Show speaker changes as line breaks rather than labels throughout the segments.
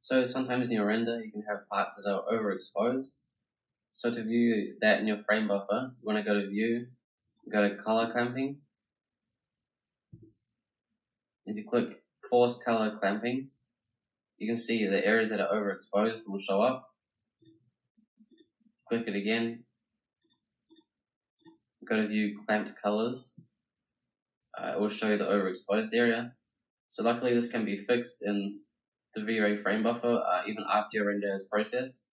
So sometimes in your render you can have parts that are overexposed. So to view that in your frame buffer, you want to go to View, go to Color Clamping. If you click Force Color Clamping, you can see the areas that are overexposed will show up. Click it again, go to View Clamped Colors. It will show you the overexposed area. So luckily this can be fixed in the V-Ray frame buffer even after your render is processed.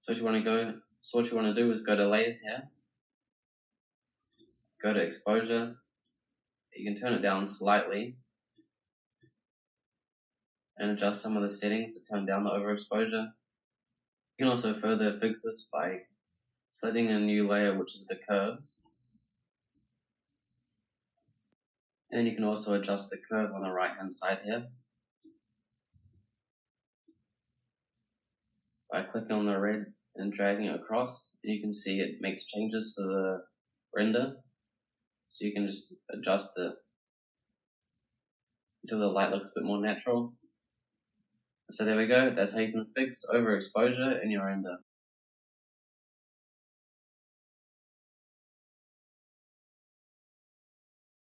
So what you want to do is go to Layers here, go to Exposure. You can turn it down slightly and adjust some of the settings to turn down the overexposure. You can also further fix this by selecting a new layer, which is the curves. And then you can also adjust the curve on the right hand side here by clicking on the red and dragging it across. And you can see it makes changes to the render, so you can just adjust it until the light looks a bit more natural. So there we go, that's how you can fix overexposure in your render.